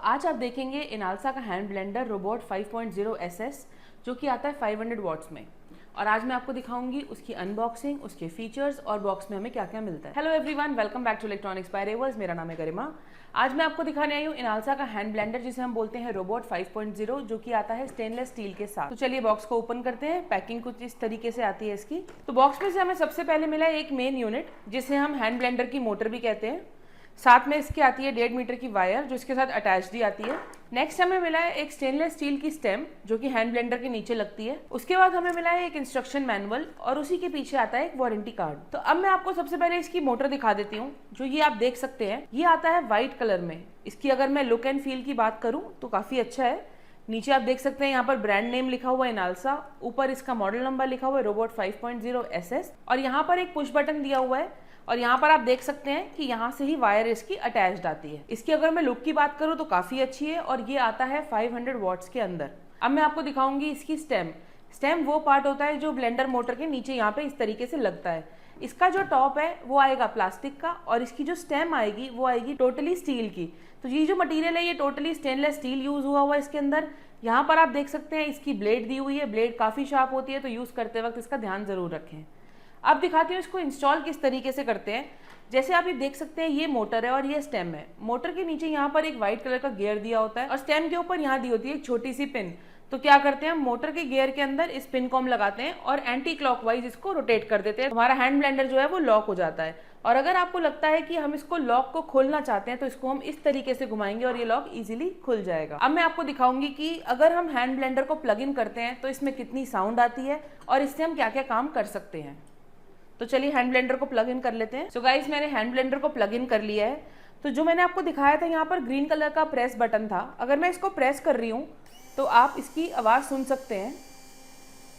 आज आप देखेंगे इनालसा का हैंड ब्लेंडर रोबोट 5.0 SS जो कि आता है 500 वॉट्स में। और आज मैं आपको दिखाऊंगी उसकी अनबॉक्सिंग, उसके फीचर्स और बॉक्स में हमें क्या क्या मिलता है। Hello everyone, welcome back to electronics by reverse. मेरा नाम है गरिमा। आज मैं आपको दिखाने आई हूँ इनालसा का हैंड ब्लेंडर जिसे हम बोलते हैं रोबोट 5.0 जो कि आता है स्टेनलेस स्टील के साथ। तो चलिए बॉक्स को ओपन करते हैं। पैकिंग कुछ इस तरीके से आती है इसकी। तो बॉक्स में से हमें सबसे पहले मिला है एक मेन यूनिट जिसे हम हैंड ब्लेंडर की मोटर भी कहते हैं। साथ में इसकी आती है 1.5 मीटर की वायर जो इसके साथ अटैच्ड ही आती है। नेक्स्ट हमें मिला है एक स्टेनलेस स्टील की स्टेम जो कि हैंड ब्लेंडर के नीचे लगती है। उसके बाद हमें मिला है एक इंस्ट्रक्शन मैनुअल और उसी के पीछे आता है एक वारंटी कार्ड। तो अब मैं आपको सबसे पहले इसकी मोटर दिखा देती हूँ। जो ये आप देख सकते हैं ये आता है व्हाइट कलर में। इसकी अगर मैं लुक एंड फील की बात करूँ तो काफी अच्छा है। नीचे आप देख सकते हैं यहाँ पर ब्रांड नेम लिखा हुआ है इनालसा, ऊपर इसका मॉडल नंबर लिखा हुआ है रोबोट 5.0 SS और यहाँ पर एक पुश बटन दिया हुआ है और यहाँ पर आप देख सकते हैं कि यहाँ से ही वायर इसकी अटैच्ड आती है। इसकी अगर मैं लुक की बात करूँ तो काफी अच्छी है और ये आता है 500 वॉट्स के अंदर। अब मैं आपको दिखाऊंगी इसकी स्टेम वो पार्ट होता है जो ब्लेंडर मोटर के नीचे यहाँ पे इस तरीके से लगता है। इसका जो टॉप है वो आएगा प्लास्टिक का और इसकी जो स्टेम आएगी वो आएगी टोटली स्टील की। तो ये जो मटेरियल है ये टोटली स्टेनलेस स्टील यूज हुआ हुआ है इसके अंदर। यहाँ पर आप देख सकते हैं इसकी ब्लेड दी हुई है। ब्लेड काफी शार्प होती है तो यूज करते वक्त इसका ध्यान जरूर रखें। अब दिखाती हूँ इसको इंस्टॉल किस तरीके से करते हैं। जैसे आप ये देख सकते हैं ये मोटर है और ये स्टेम है। मोटर के नीचे यहाँ पर एक व्हाइट कलर का गियर दिया होता है और स्टेम के ऊपर यहाँ दी होती है एक छोटी सी पिन। तो क्या करते हैं, मोटर के गियर के अंदर इस पिन को हम लगाते हैं और एंटी क्लॉकवाइज इसको रोटेट कर देते हैं। हमारा हैंड ब्लेंडर जो है वो लॉक हो जाता है। और अगर आपको लगता है कि हम इसको लॉक को खोलना चाहते हैं तो इसको हम इस तरीके से घुमाएंगे और ये लॉक इजीली खुल जाएगा। अब मैं आपको दिखाऊंगी कि अगर हम हैंड ब्लेंडर को प्लग इन करते हैं तो इसमें कितनी साउंड आती है और इससे हम क्या क्या काम कर सकते हैं। तो चलिए हैंड ब्लेंडर को प्लग इन कर लेते हैं। सो गाइस, मैंने हैंड ब्लेंडर को प्लग इन कर लिया है। तो जो मैंने आपको दिखाया था यहाँ पर ग्रीन कलर का प्रेस बटन था। अगर मैं इसको प्रेस कर रही हूँ तो आप इसकी आवाज सुन सकते हैं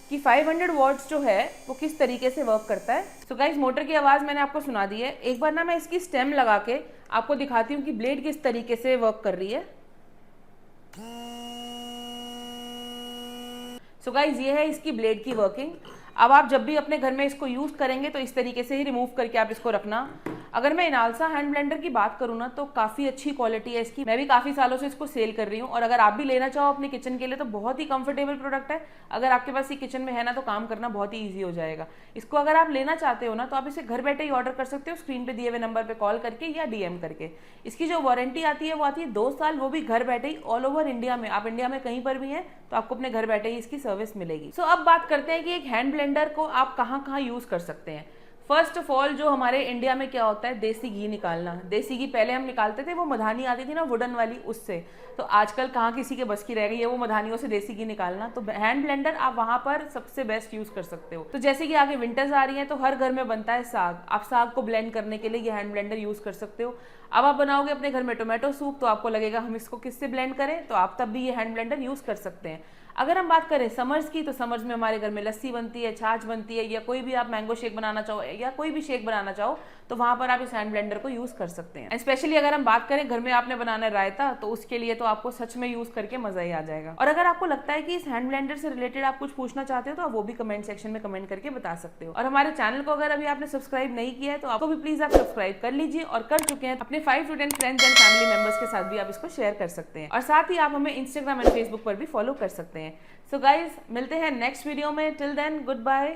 कि 500 वॉट्स जो है वो किस तरीके से वर्क करता है। सो गाइस, मोटर की आवाज मैंने आपको सुना दी है। एक बार ना मैं इसकी स्टेम लगा के आपको दिखाती हूँ कि ब्लेड किस तरीके से वर्क कर रही है। सो गाइस, ये है इसकी ब्लेड की वर्किंग। अब आप जब भी अपने घर में इसको यूज करेंगे तो इस तरीके से ही रिमूव करके आप इसको रखना। अगर मैं इनालसा हैंड ब्लेंडर की बात करूँ ना तो काफी अच्छी क्वालिटी है इसकी। मैं भी काफी सालों से इसको सेल कर रही हूँ और अगर आप भी लेना चाहो अपने किचन के लिए तो बहुत ही कंफर्टेबल प्रोडक्ट है। अगर आपके पास ये किचन में है ना तो काम करना बहुत ही ईजी हो जाएगा। इसको अगर आप लेना चाहते हो ना तो आप इसे घर बैठे ही ऑर्डर कर सकते हो, स्क्रीन पे दिए हुए नंबर पे कॉल करके या DM करके। इसकी जो वारंटी आती है वो आती है 2 साल, वो भी घर बैठे ही ऑल ओवर इंडिया में। आप इंडिया में कहीं पर भी हैं तो आपको अपने घर बैठे ही इसकी सर्विस मिलेगी। सो अब बात करते हैं कि एक हैंड ब्लेंडर को आप कहाँ कहाँ यूज कर सकते हैं। फर्स्ट ऑफ ऑल, जो हमारे इंडिया में क्या होता है, देसी घी निकालना। देसी घी पहले हम निकालते थे, वो मधानी आती थी ना वुडन वाली, उससे। तो आजकल कहाँ किसी के बस की रह गई है वो मधानियों से देसी घी निकालना। तो हैंड ब्लेंडर आप वहां पर सबसे बेस्ट यूज कर सकते हो। तो जैसे कि आगे विंटर्स आ रही है तो हर घर में बनता है साग। आप साग को ब्लेंड करने के लिए ये हैंड ब्लेंडर यूज कर सकते हो। अब आप बनाओगे अपने घर में टोमेटो सूप तो आपको लगेगा हम इसको किससे ब्लेंड करें, तो आप तब भी ये हैंड ब्लेंडर यूज कर सकते हैं। अगर हम बात करें समर्स की तो समर्स में हमारे घर में लस्सी बनती है, छाछ बनती है, या कोई भी आप मैंगो शेक बनाना चाहो या कोई भी शेक बनाना चाहो तो वहां पर आप इस हैंड ब्लेंडर को यूज कर सकते हैं। स्पेशली अगर हम बात करें घर में आपने बनाना है रायता तो उसके लिए तो आपको सच में यूज करके मजा ही आ जाएगा। और अगर आपको लगता है कि इस हैंड ब्लेंडर से रिलेटेड आप कुछ पूछना चाहते हो तो आप वो भी कमेंट सेक्शन में कमेंट करके बता सकते हो। और हमारे चैनल को अगर अभी आपने सब्सक्राइब नहीं किया है तो आपको भी प्लीज आप सब्सक्राइब कर लीजिए और कर चुके हैं अपने 5 to 10 friends and family members के साथ भी आप इसको शेयर कर सकते हैं। और साथ ही आप हमें इंस्टाग्राम एंड फेसबुक पर भी फॉलो कर सकते हैं। सो गाइज, मिलते हैं नेक्स्ट वीडियो में। Till then, good bye.